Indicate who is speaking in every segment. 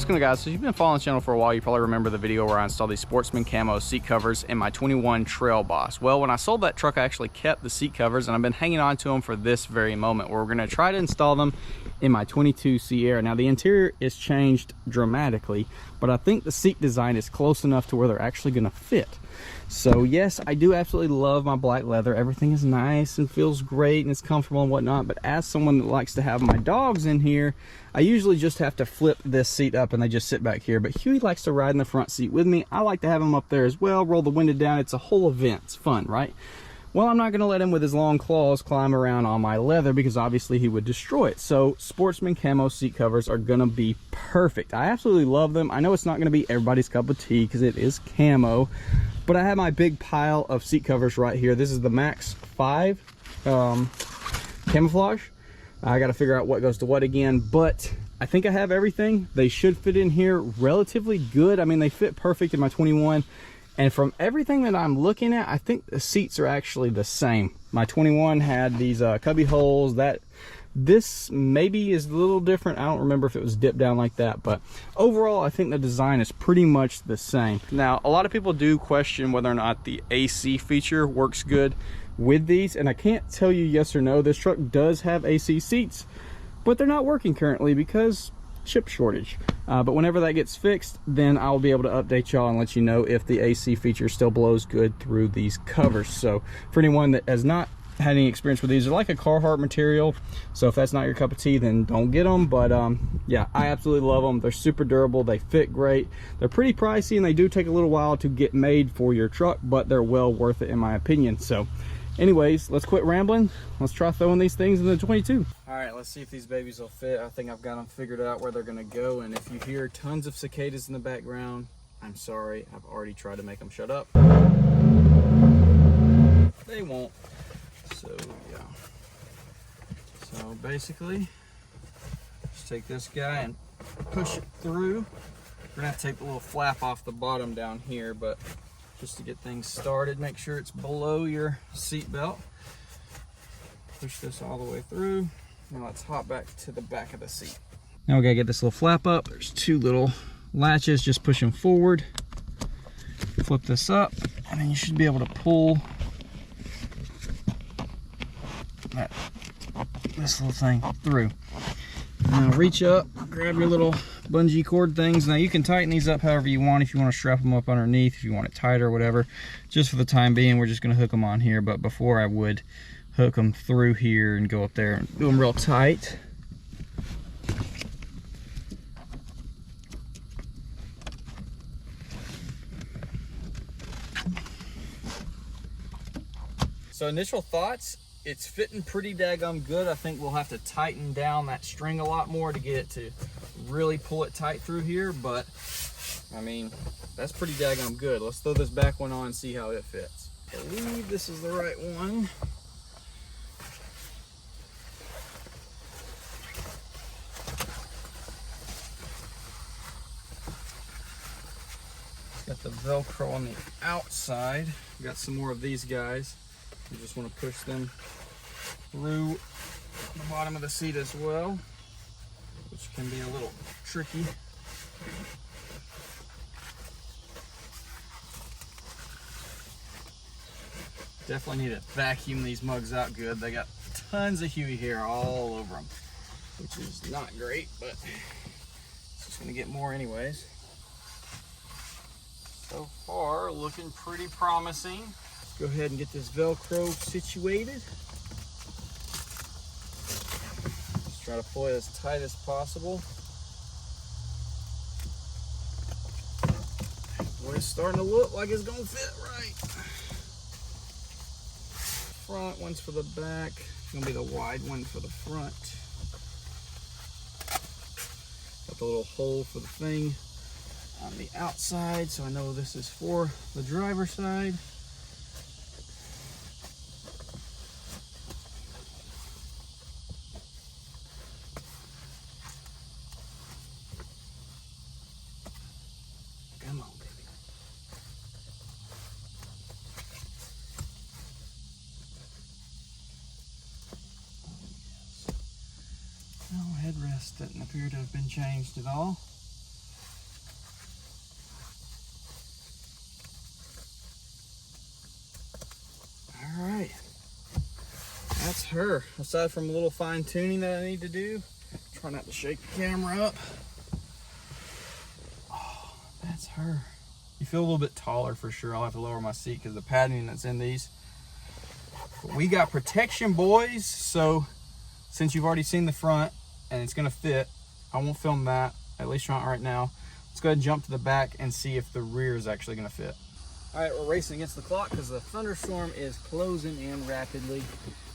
Speaker 1: what's going on, guys? So if you've been following the channel for a while, you probably remember the video where I installed these Sportsman Camo seat covers in my 21 Trail Boss. Well, when I sold that truck, I actually kept the seat covers, and I've been hanging on to them for this very moment, where we're going to try to install them in my 22 Sierra. Now, the interior is changed dramatically, but I think the seat design is close enough to where they're actually going to fit. So yes, I do absolutely love my black leather. Everything is nice and feels great and it's comfortable and whatnot, but as someone that likes to have my dogs in here, I usually just have to flip this seat up and they just sit back here. But Huey likes to ride in the front seat with me. I like to have him up there as well, roll the window down. It's a whole event. It's fun, right? Well, I'm not going to let him with his long claws climb around on my leather because obviously he would destroy it. So Sportsman Camo seat covers are going to be perfect. I absolutely love them. I know it's not going to be everybody's cup of tea because it is camo, but I have my big pile of seat covers right here. This is the Max 5 camouflage. I got to figure out what goes to what again, but I think I have everything. They should fit in here relatively good. I mean, they fit perfect in my 21. And from everything that I'm looking at, I think the seats are actually the same. My 21 had these cubby holes. This maybe is a little different. I don't remember if it was dipped down like that, but overall I think the design is pretty much the same. Now, a lot of people do question whether or not the AC feature works good with these, and I can't tell you yes or no. This truck does have AC seats, but they're not working currently because chip shortage. But whenever that gets fixed, then I'll be able to update y'all and let you know if the AC feature still blows good through these covers. So for anyone that has not had any experience with these, they're like a Carhartt material, so if that's not your cup of tea, then don't get them. But yeah, I absolutely love them. They're super durable, they fit great, they're pretty pricey, and they do take a little while to get made for your truck, but they're well worth it in my opinion. So anyways, let's quit rambling. Let's try throwing these things in the 22. All right, let's see if these babies will fit. I think I've got them figured out where they're gonna go, and if you hear tons of cicadas in the background, I'm sorry. I've already tried to make them shut up. They won't. So yeah. So basically, just take this guy and push it through. We're gonna have to take the little flap off the bottom down here, but just to get things started, make sure it's below your seat belt. Push this all the way through. Now let's hop back to the back of the seat. Now we gotta get this little flap up. There's two little latches, just push them forward. Flip this up, and then you should be able to pull this little thing through. Now reach up, grab your little bungee cord things. Now you can tighten these up however you want. If you want to strap them up underneath, if you want it tighter or whatever. Just for the time being, we're just going to hook them on here. But before, I would hook them through here and go up there and do them real tight. So initial thoughts, it's fitting pretty daggum good. I think we'll have to tighten down that string a lot more to get it to really pull it tight through here, but I mean, that's pretty daggum good. Let's throw this back one on and see how it fits. I believe this is the right one. It's got the Velcro on the outside. We got some more of these guys. You just want to push them through the bottom of the seat as well, which can be a little tricky. Definitely need to vacuum these mugs out good. They got tons of Huey hair all over them, which is not great, but it's just gonna get more anyways. So far, looking pretty promising. Go ahead and get this Velcro situated. Just try to pull it as tight as possible. Boy, it's starting to look like it's gonna fit right. Front, one's for the back. It's gonna be the wide one for the front. Got the little hole for the thing on the outside, so I know this is for the driver's side. Come on, baby. No headrest doesn't appear to have been changed at all. that's her. Aside from a little fine tuning that I need to do, try not to shake the camera up. Oh, that's her. You feel a little bit taller for sure. I'll have to lower my seat because the padding that's in these. But we got protection, boys. So since you've already seen the front and it's gonna fit, I won't film that, at least not right now. Let's go ahead and jump to the back and see if the rear is actually gonna fit. All right, we're racing against the clock because the thunderstorm is closing in rapidly.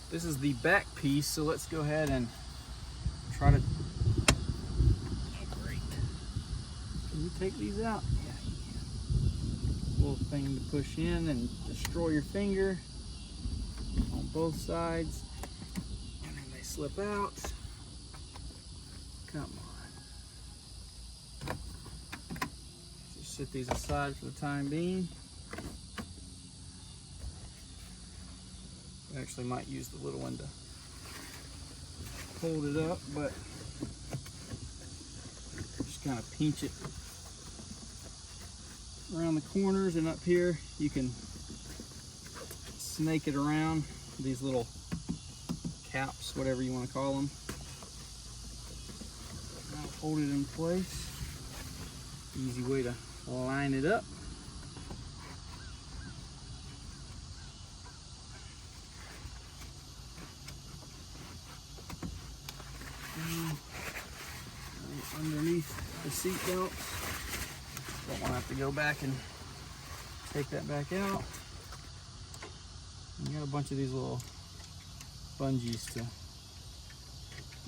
Speaker 1: This is the back piece, so let's go ahead and try to, oh, great. Can you take these out? Yeah, you can. Little thing to push in and destroy your finger on both sides. And then they slip out. Come on. Just set these aside for the time being. Actually might use the little one to hold it up, but just kind of pinch it around the corners, and up here you can snake it around these little caps, whatever you want to call them. Now hold it in place. Easy way to line it up. Underneath the seat belt. Don't want to have to go back and take that back out. You got a bunch of these little bungees to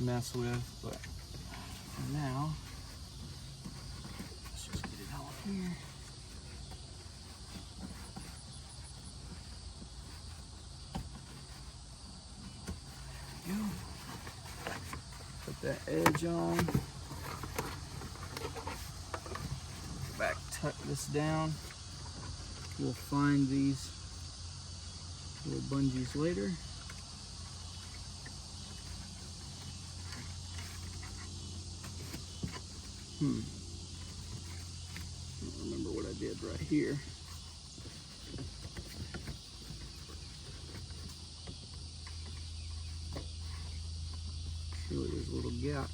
Speaker 1: mess with, but for now, let's just get it out here. There we go. Put that edge on. Back, tuck this down. We'll find these little bungees later. I don't remember what I did right here. Surely there's a little gap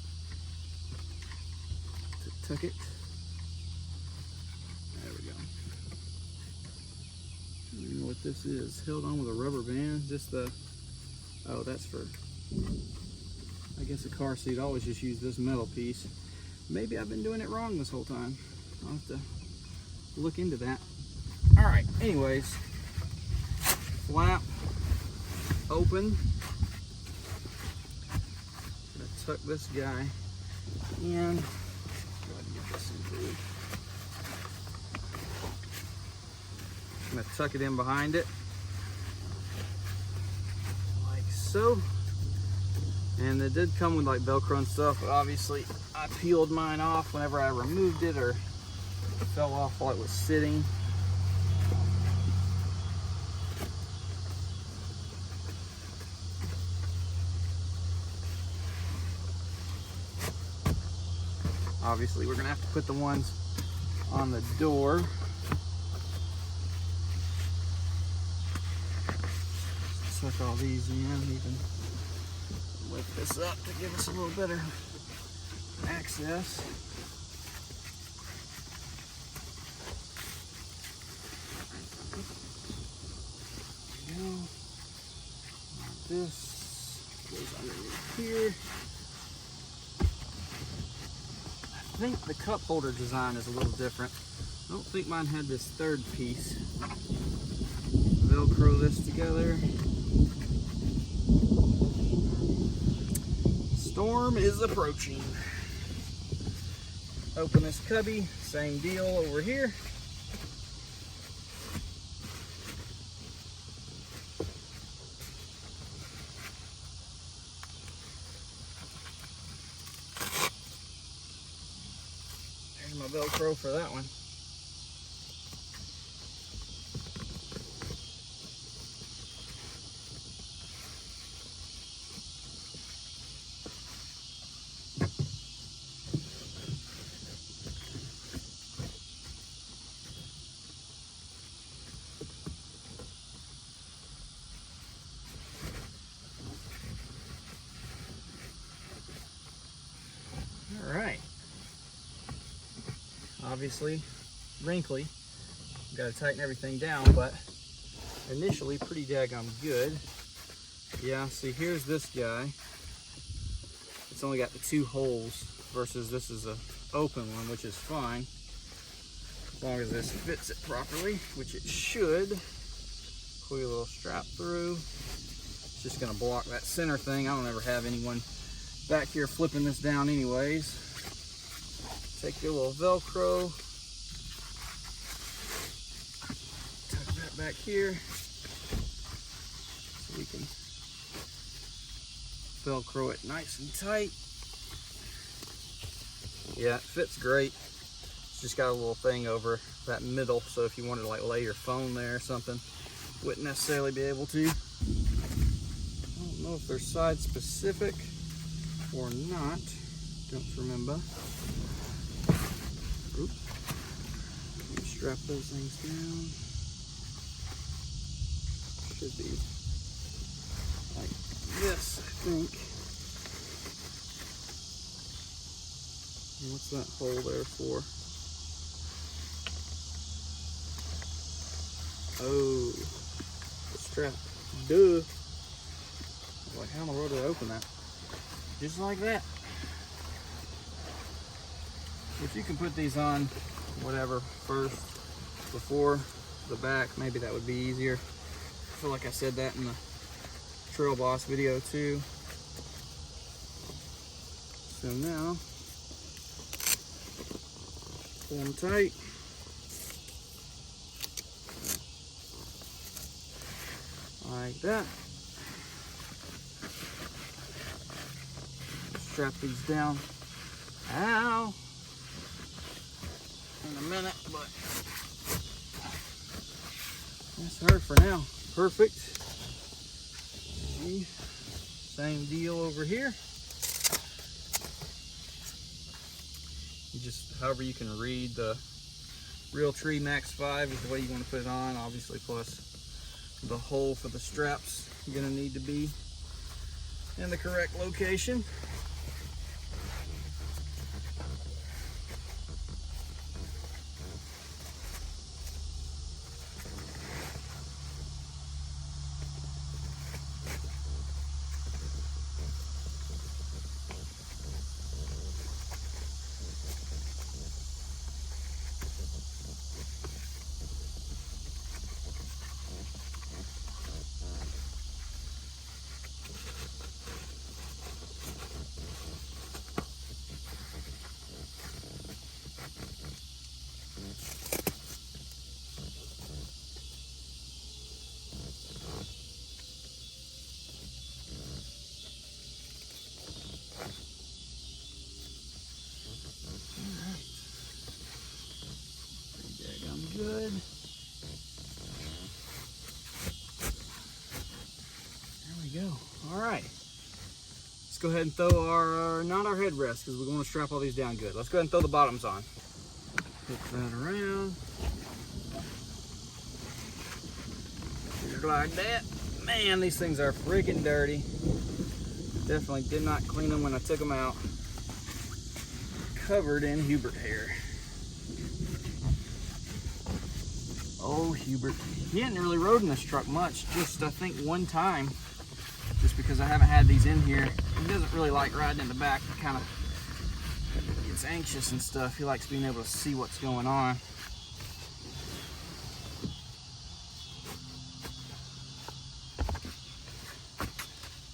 Speaker 1: to tuck it. There we go. I don't know what this is. Held on with a rubber band. Just the, oh, that's for, I guess, a car seat. I always just use this metal piece. Maybe I've been doing it wrong this whole time. I'll have to look into that. All right, anyways, flap open. Gonna tuck this guy in. Go ahead and get this in too. I'm gonna tuck it in behind it, like so. And it did come with like Velcro and stuff, but obviously I peeled mine off whenever I removed it, or it fell off while it was sitting. Obviously we're gonna have to put the ones on the door. Tuck all these in, even lift this up to give us a little better access. There we go. This goes underneath here. I think the cup holder design is a little different. I don't think mine had this third piece. Velcro this together. Storm is approaching. Open this cubby, same deal over here. There's my Velcro for that one. obviously wrinkly. Got to tighten everything down, but initially pretty daggone good. Yeah, see, here's this guy. It's only got the 2 holes versus this is a open one, which is fine as long as this fits it properly, which it should. Pull your little strap through. It's just gonna block that center thing. I don't ever have anyone back here flipping this down anyways. Take your little Velcro, tuck that back here so we can Velcro it nice and tight. Yeah, it fits great. It's just got a little thing over that middle, so if you wanted to like lay your phone there or something, wouldn't necessarily be able to. I don't know if they're side specific or not. Don't remember. Oops. Strap those things down. Should be like this, I think. And what's that hole there for? Oh, the strap. Duh. Like, how in the world did I open that? Just like that. If you can put these on, whatever, first, before the back, maybe that would be easier. I feel like I said that in the Trail Boss video too. So now, pull them tight. Like that. Strap these down. Ow! In a minute, but that's her for now. Perfect. See? Same deal over here. You just, however you can read the Realtree Max 5 is the way you want to put it on, obviously, plus the hole for the straps you're going to need to be in the correct location. Good. There we go. All right. Let's go ahead and throw our, not our headrest, because we want to strap all these down good. Let's go ahead and throw the bottoms on. Flip that around. Just like that. Man, these things are freaking dirty. Definitely did not clean them when I took them out. Covered in Hubert hair. Oh, Hubert. He hadn't really rode in this truck much, just I think one time, just because I haven't had these in here. He doesn't really like riding in the back. He kind of gets anxious and stuff. He likes being able to see what's going on.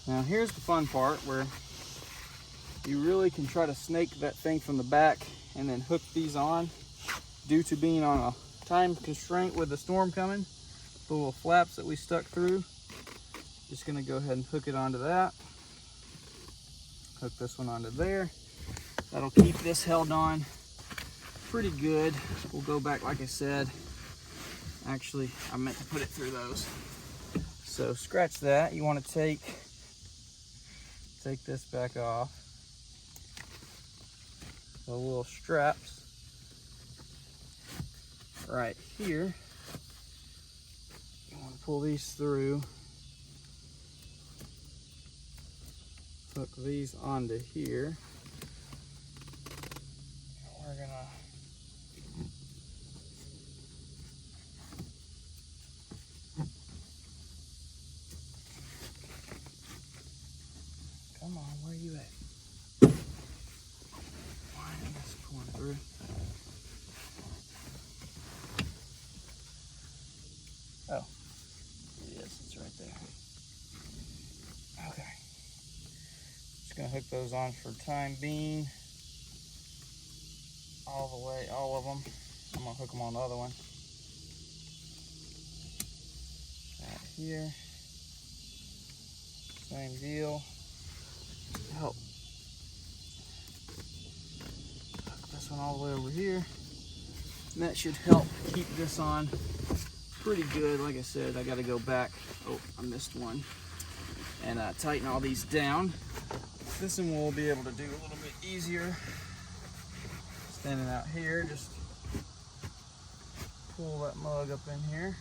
Speaker 1: Now here's the fun part where you really can try to snake that thing from the back and then hook these on. Due to being on a time constraint with the storm coming, the little flaps that we stuck through, just gonna go ahead and hook it onto that. Hook this one onto there. That'll keep this held on pretty good. We'll go back, like I said. Actually, I meant to put it through those. So scratch that. You want to take this back off. The little straps right here. You want to pull these through. Hook these onto here. We're gonna Just gonna hook those on for time being. All the way, all of them. I'm gonna hook them on the other one. Right here. Same deal. Help. Hook this one all the way over here. And that should help keep this on pretty good. Like I said, I gotta go back. Oh, I missed one. And tighten all these down. This one we'll be able to do a little bit easier. Standing out here, just pull that mug up in here.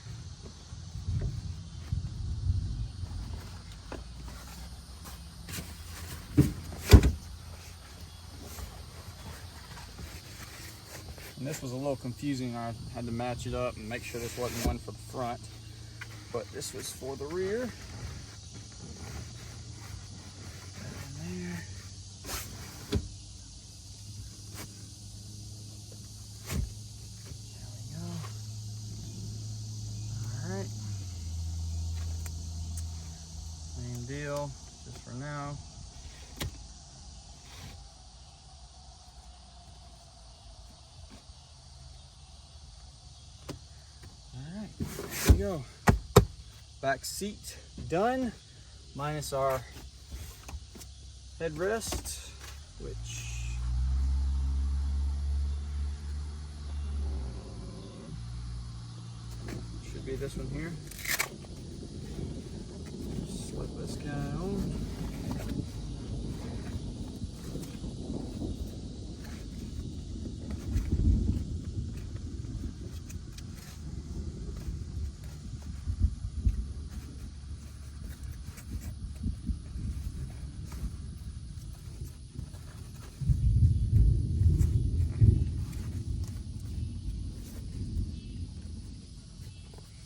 Speaker 1: And this was a little confusing. I had to match it up and make sure this wasn't one for the front, but this was for the rear. Same deal, just for now. Alright, there we go. Back seat done, minus our headrest, which should be this one here. Slip this guy on.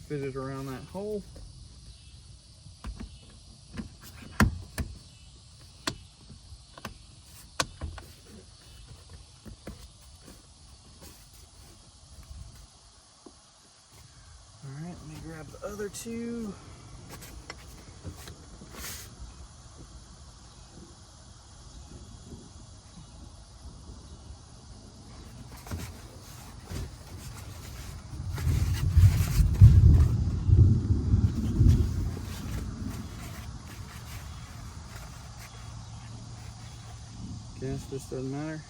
Speaker 1: Fit it around that hole. Alright, let me grab the other two. Guess this doesn't matter.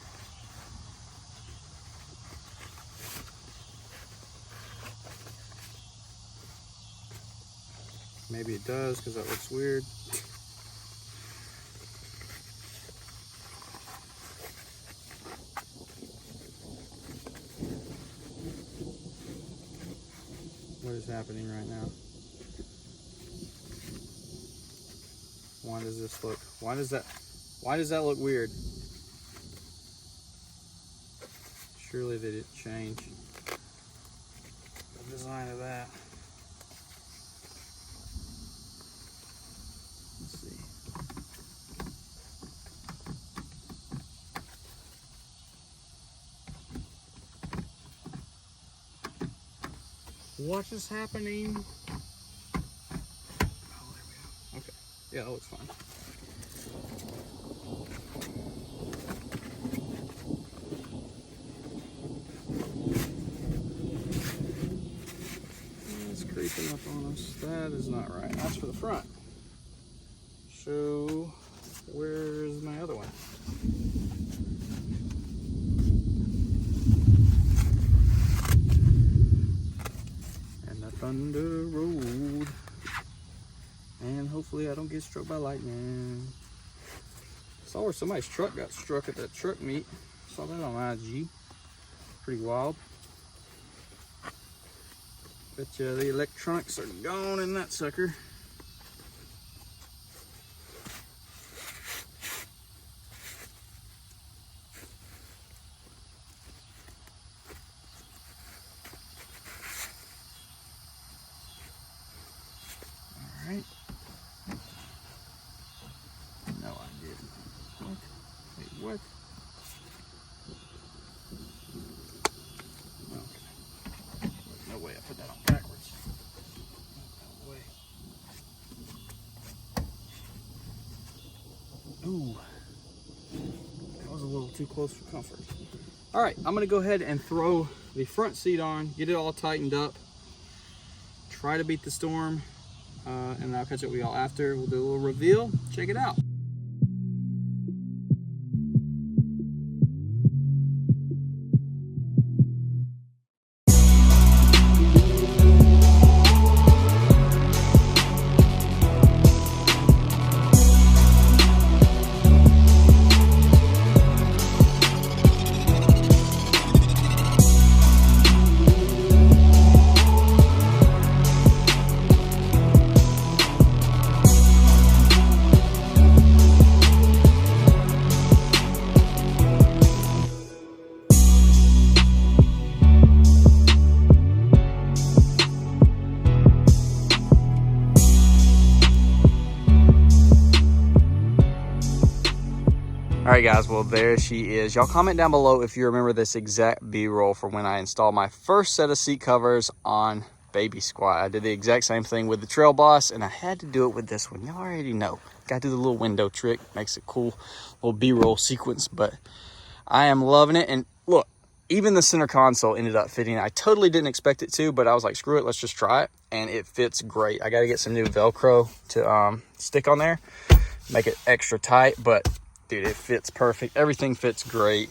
Speaker 1: Maybe it does, because that looks weird. What is happening right now? Why does this look? Why does that look weird? Surely they didn't change the design of that. Let's see. What is happening? Oh, there we go. Okay. Yeah, that looks fine. Creeping up on us. That is not right. That's for the front. So, where's my other one? And the Thunder Road. And hopefully I don't get struck by lightning. Saw where somebody's truck got struck at that truck meet. Saw that on IG. Pretty wild. Bet you the electronics are gone in that sucker. All right. No, I didn't. What? Wait, what? No way, I put that on backwards. No way. Ooh, too close for comfort. All right, I'm gonna go ahead and throw the front seat on, get it all tightened up, try to beat the storm, and I'll catch up with y'all after. We'll do a little reveal. Check it out. All right, guys, well, there she is. Y'all comment down below if you remember this exact B-roll from when I installed my first set of seat covers on Baby Squat. I did the exact same thing with the Trail Boss, and I had to do it with this one. Y'all already know. Got to do the little window trick. Makes it cool, little B-roll sequence, but I am loving it. And look, even the center console ended up fitting. I totally didn't expect it to, but I was like, screw it, let's just try it. And it fits great. I got to get some new Velcro to stick on there, make it extra tight, but dude, it fits perfect. Everything fits great.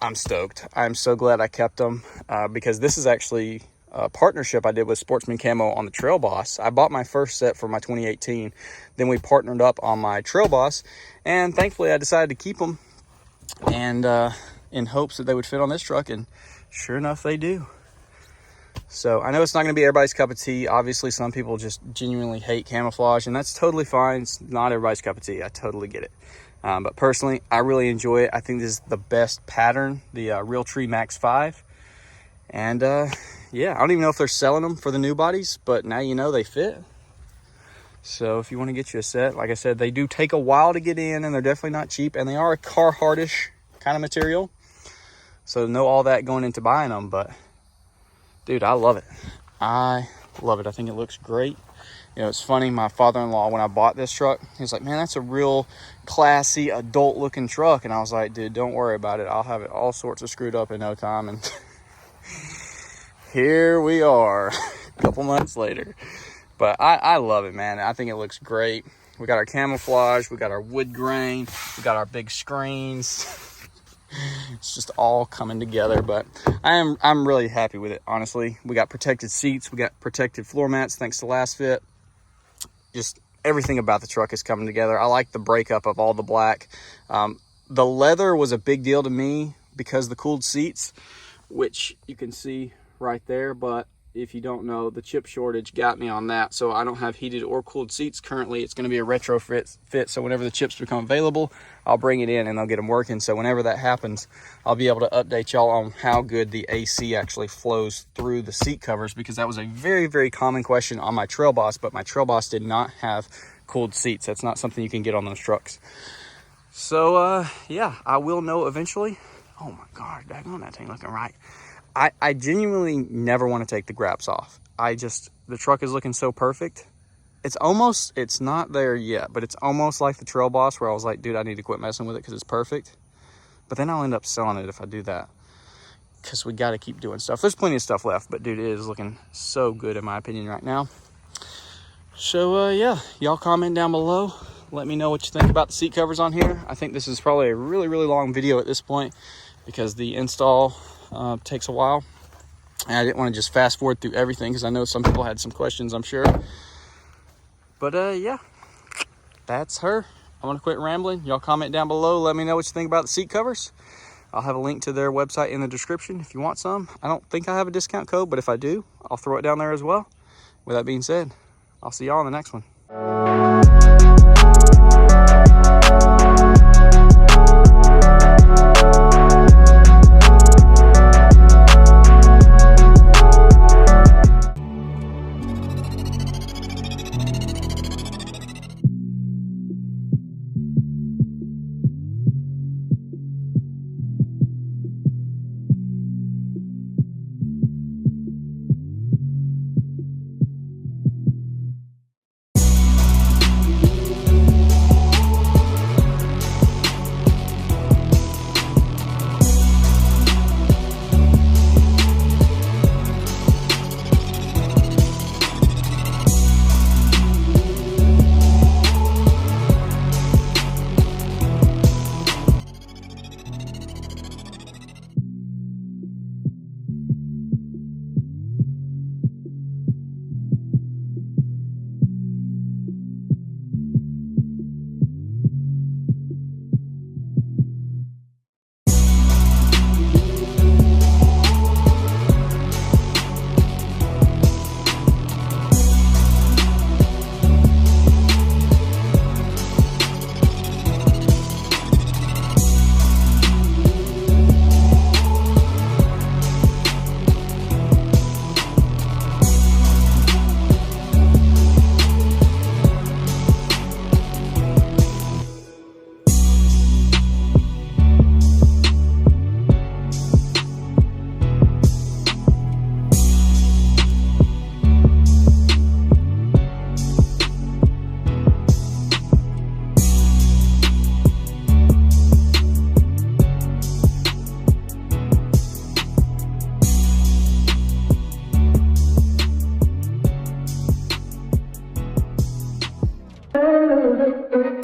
Speaker 1: I'm stoked. I'm so glad I kept them because this is actually a partnership I did with Sportsman Camo on the Trail Boss. I bought my first set for my 2018. Then we partnered up on my Trail Boss, and thankfully I decided to keep them, and in hopes that they would fit on this truck, and sure enough, they do. So I know it's not going to be everybody's cup of tea. Obviously, some people just genuinely hate camouflage, and that's totally fine. It's not everybody's cup of tea. I totally get it. But personally, I really enjoy it. I think this is the best pattern, the Realtree Max 5. And yeah, I don't even know if they're selling them for the new bodies, but now you know they fit. So if you want to get you a set, like I said, they do take a while to get in, and they're definitely not cheap, and they are a Carhartt-ish kind of material. So know all that going into buying them, but dude, I love it. I love it. I think it looks great. You know, it's funny, my father-in-law, when I bought this truck, he was like, man, that's a real classy, adult-looking truck. And I was like, dude, don't worry about it. I'll have it all sorts of screwed up in no time. And here we are, a couple months later. But I love it, man. I think it looks great. We got our camouflage, we got our wood grain, we got our big screens. It's just all coming together, but I'm really happy with it, honestly. We got protected seats, we got protected floor mats thanks to Last Fit. Just everything about the truck is coming together. I like the breakup of all the black. The leather was a big deal to me because of the cooled seats, which you can see right there. But if you don't know, the chip shortage got me on that. So I don't have heated or cooled seats currently. It's going to be a retrofit. So whenever the chips become available, I'll bring it in and they'll get them working. So whenever that happens, I'll be able to update y'all on how good the AC actually flows through the seat covers, because that was a very, very common question on my Trail Boss, but my Trail Boss did not have cooled seats. That's not something you can get on those trucks. So yeah, I will know eventually. Oh my God, daggone, that thing looking right. I genuinely never want to take the graps off. The truck is looking so perfect. It's not there yet, but it's almost like the Trail Boss, where I was like, dude, I need to quit messing with it because it's perfect. But then I'll end up selling it if I do that, because we got to keep doing stuff. There's plenty of stuff left, but dude, it is looking so good in my opinion right now. So yeah, y'all comment down below. Let me know what you think about the seat covers on here. I think this is probably a really, really long video at this point because the install takes a while. And I didn't want to just fast forward through everything because I know some people had some questions, I'm sure. But yeah, that's her. I'm gonna quit rambling. Y'all comment down below. Let me know what you think about the seat covers. I'll have a link to their website in the description if you want some. I don't think I have a discount code, but if I do, I'll throw it down there as well. With that being said, I'll see y'all in the next one.
Speaker 2: Thank you.